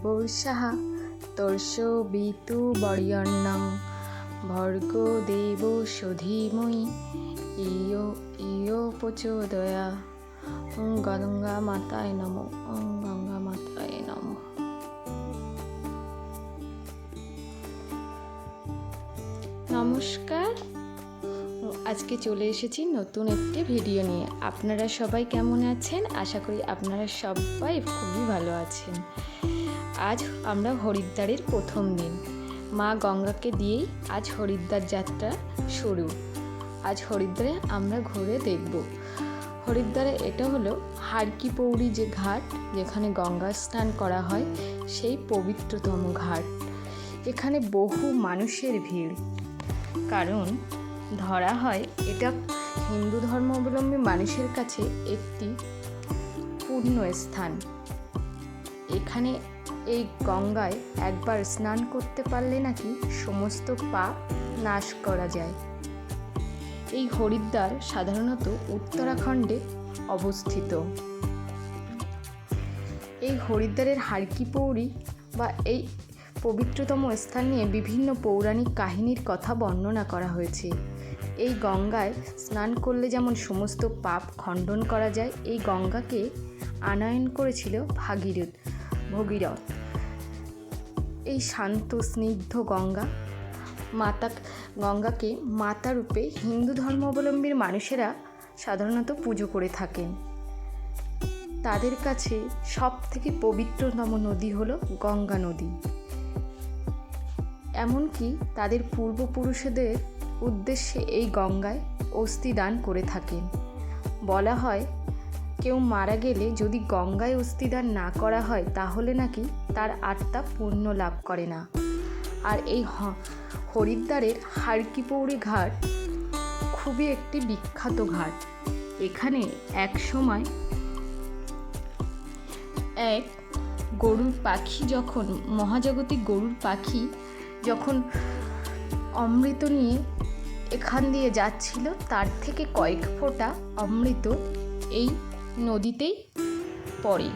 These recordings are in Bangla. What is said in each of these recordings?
ভূর্ভুবস্বঃ তস্যবিতুর্বরেণ্যং ভর্গো দেবস্য ধীমহি ধিয়ো প্রচোদয়াৎ। ওং গঙ্গা মাতায় নমঃ। ওং গঙ্গা মাতায় নমঃ। নমস্কার, আজকে চলে এসেছি নতুন একটি ভিডিও নিয়ে। আপনারা সবাই কেমন আছেন? আশা করি আপনারা সবাই খুবই ভালো আছেন। আজ আমরা হরিদ্বারের প্রথম দিন। মা গঙ্গাকে দিয়েই আজ হরিদ্বার যাত্রা শুরু। আজ হরিদ্বারে আমরা ঘুরে দেখব। হরিদ্বারে এটা হলো হার কি পৌরি যে ঘাট, যেখানে গঙ্গা স্নান করা হয়, সেই পবিত্রতম ঘাট। এখানে বহু মানুষের ভিড়, কারণ ধরা হয় এটা হিন্দু ধর্মাবলম্বী মানুষের কাছে একটি পূর্ণ স্থান। এখানে এই গঙ্গায় একবার স্নান করতে পারলে নাকি সমস্ত পাপ নাশ করা যায়। এই হরিদ্বার সাধারণত উত্তরাখণ্ডে অবস্থিত। এই হরিদ্বারের হার কি পৌরি বা এই পবিত্রতম স্থান নিয়ে বিভিন্ন পৌরাণিক কাহিনীর কথা বর্ণনা করা হয়েছে। এই গঙ্গায় স্নান করলে যেমন সমস্ত পাপ খণ্ডন করা যায়, এই গঙ্গাকে আনয়ন করেছিল ভগীরথ। এই শান্ত স্নিগ্ধ গঙ্গাকে মাতা রূপে হিন্দু ধর্মাবলম্বীর মানুষেরা সাধারণত পুজো করে থাকেন। তাদের কাছে সব থেকে পবিত্রতম নদী হলো গঙ্গা নদী। এমনকি তাদের পূর্বপুরুষদের উদ্দেশ্যে এই গঙ্গায় অস্থি দান করে থাকেন। বলা হয়, কেউ মারা গেলে যদি গঙ্গায় অস্থি দান না করা হয় তাহলে নাকি তার আত্মা পুণ্য লাভ করে না। আর এই হরিদ্বারের হার কি পৌরি ঘাট খুবই একটি বিখ্যাত ঘাট। এখানে এক সময় এক গরুর পাখি যখন মহাজাগতিক গরুর পাখি যখন অমৃত নিয়ে এখান দিয়ে যাচ্ছিল, তার থেকে কয়েক ফোঁটা অমৃত এই নদীতেই পড়ে।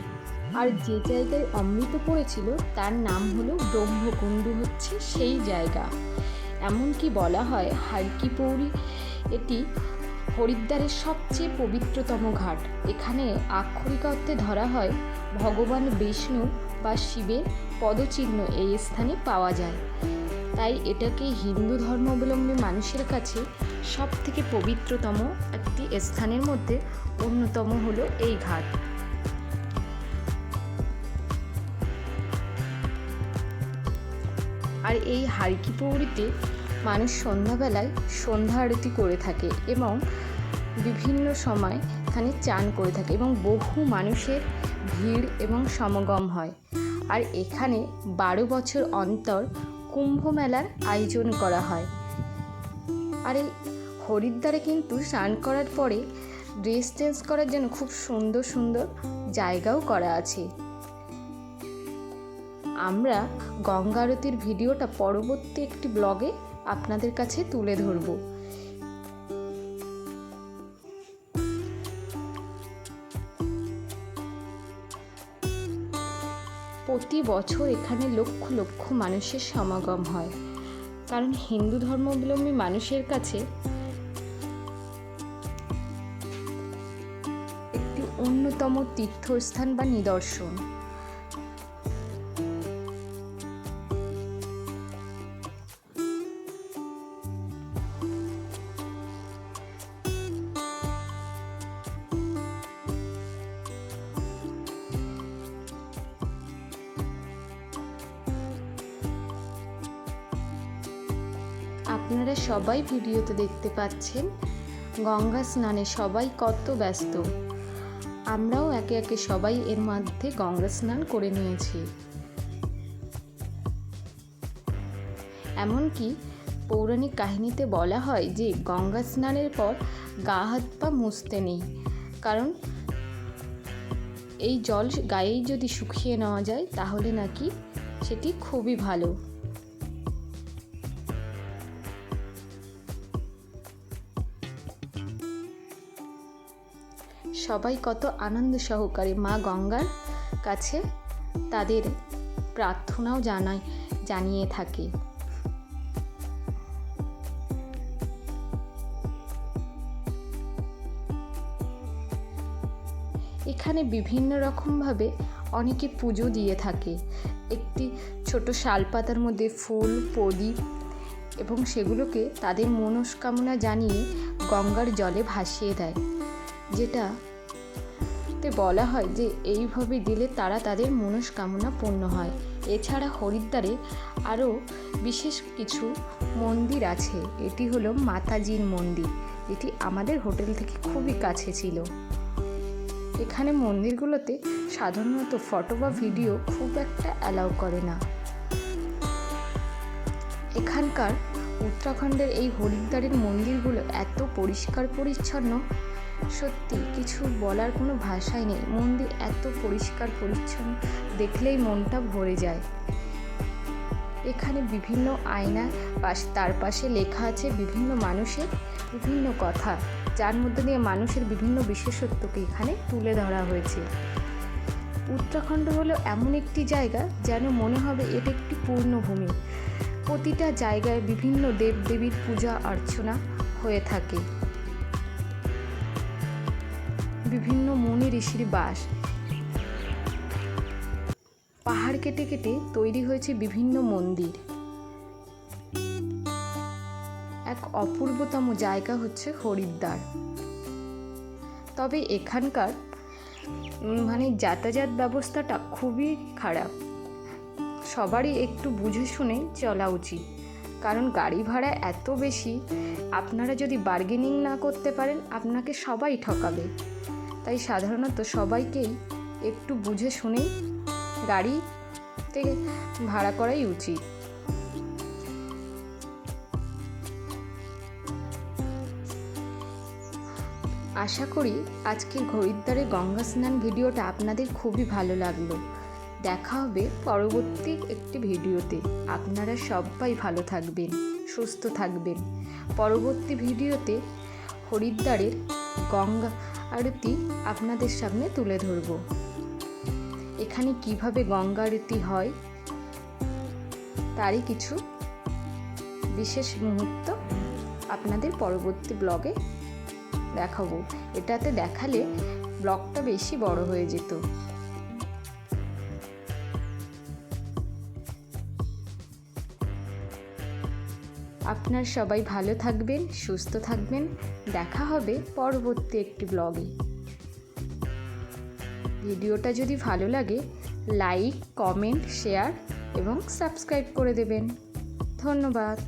আর যে জায়গায় অমৃত পড়েছিল তার নাম হলো ব্রহ্মকুণ্ডু, হচ্ছে সেই জায়গা। এমনকি বলা হয় হার কি পৌরি এটি হরিদ্বারের সবচেয়ে পবিত্রতম ঘাট। এখানে আক্ষরিক অর্থে ধরা হয় ভগবান বিষ্ণু বা শিবের পদচিহ্ন এই স্থানে পাওয়া যায়। তাই এটাকে হিন্দু ধর্মাবলম্বী মানুষের কাছে সব থেকে পবিত্রতম একটি স্থানের মধ্যে অন্যতম হলো এই ঘাট। আর এই হার কি পৌরিতে মানুষ সন্ধ্যাবেলায় সন্ধ্যা আরতি করে থাকে এবং বিভিন্ন সময় এখানে চান করে থাকে এবং বহু মানুষের ভিড় এবং সমাগম হয়। আর এখানে 12 বছর অন্তর কুম্ভ মেলার আয়োজন করা হয়। আর এই হরিদ্বারে কিন্তু স্নান করার পরে ড্রেস চেঞ্জ করার জন্য খুব সুন্দর সুন্দর জায়গাও করা আছে। আমরা গঙ্গা আরতির ভিডিওটা পরবর্তী একটি ব্লগে আপনাদের কাছে তুলে ধরব। প্রতি বছর এখানে লক্ষ লক্ষ মানুষের সমাগম হয়, কারণ হিন্দু ধর্মাবলম্বী মানুষের কাছে একটি অন্যতম তীর্থস্থান বা নিদর্শন। আপনারা সবাই ভিডিওতে দেখতে পাচ্ছেন গঙ্গা স্নানে সবাই কত ব্যস্ত। আমরাও একে একে সবাই এর মধ্যে গঙ্গা স্নান করে নিয়েছি। এমনকি পৌরাণিক কাহিনীতে বলা হয় যে গঙ্গা স্নানের পর গা হাত পা মুছতে নেই, কারণ এই জল গায়েই যদি শুকিয়ে নেওয়া যায় তাহলে নাকি সেটি খুবই ভালো। সবাই কত আনন্দ সহকারে মা গঙ্গার কাছে তাদের প্রার্থনাও জানিয়ে থাকে। এখানে বিভিন্ন রকমভাবে অনেকে পুজো দিয়ে থাকে। একটি ছোট শালপাতার মধ্যে ফুল, প্রদীপ এবং সেগুলোকে তাদের মনস্কামনা জানিয়ে গঙ্গার জলে ভাসিয়ে দেয়, যেটাতে বলা হয় যে এইভাবে দিলে তাদের মনস্কামনা পূর্ণ হয়। এছাড়া হরিদ্বারে আরও বিশেষ কিছু মন্দির আছে। এটি হলো মাতাজির মন্দির, এটি আমাদের হোটেল থেকে খুবই কাছে ছিল। এখানে মন্দিরগুলোতে সাধারণত ফটো বা ভিডিও খুব একটা অ্যালাউ করে না। এখানকার উত্তরাখণ্ডের এই হরিদ্বারের মন্দিরগুলো এত পরিষ্কার পরিচ্ছন্ন, সত্যি কিছু বলার কোনো ভাষাই নেই। মন্দির এত পরিষ্কার পরিচ্ছন্ন, দেখলেই মনটা ভরে যায়। এখানে বিভিন্ন আয়না, তার পাশে লেখা আছে বিভিন্ন মানুষের বিভিন্ন কথা, যার মধ্যে দিয়ে মানুষের বিভিন্ন বিশেষত্বকে এখানে তুলে ধরা হয়েছে। উত্তরাখণ্ড হলো এমন একটি জায়গা যেন মনে হবে এটা একটি পূর্ণভূমি। প্রতিটা জায়গায় বিভিন্ন দেবদেবীর পূজা অর্চনা হয়ে থাকে, বিভিন্ন মুনি ঋষির বাস। পাহাড় কেটে কেটে তৈরি হয়েছে বিভিন্ন মন্দির। এক অপূর্বতম জায়গা হচ্ছে হরিদ্বার। তবে এখানকার যাতায়াত ব্যবস্থাটা খুবই খারাপ। সবারই একটু বুঝে শুনে চলা উচিত, কারণ গাড়ি ভাড়া এত বেশি, আপনারা যদি বার্গেনিং না করতে পারেন আপনাকে সবাই ঠকাবে। তাই সাধারণত সবাইকেই একটু বুঝে শুনেই গাড়িতে ভাড়া করাই উচিত। আশা করি আজকের হরিদ্বারে গঙ্গা স্নান ভিডিওটা আপনাদের খুবই ভালো লাগলো। দেখা হবে পরবর্তী একটি ভিডিওতে। আপনারা সবাই ভালো থাকবেন, সুস্থ থাকবেন। পরবর্তী ভিডিওতে হরিদ্বারের গঙ্গা আরতি আপনাদের সামনে তুলে ধরব। এখানে কিভাবে গঙ্গা আরতি হয় তারই কিছু বিশেষ মুহূর্ত আপনাদের পরবর্তী ব্লগে দেখাবো। এটাতে দেখালে ব্লগটা বেশি বড় হয়ে যেত। আপনার সবাই ভালো থাকবেন, সুস্থ থাকবেন। দেখা হবে পরবর্তী একটি ব্লগে। ভিডিওটা যদি ভালো লাগে লাইক, কমেন্ট, শেয়ার এবং সাবস্ক্রাইব করে দেবেন। ধন্যবাদ।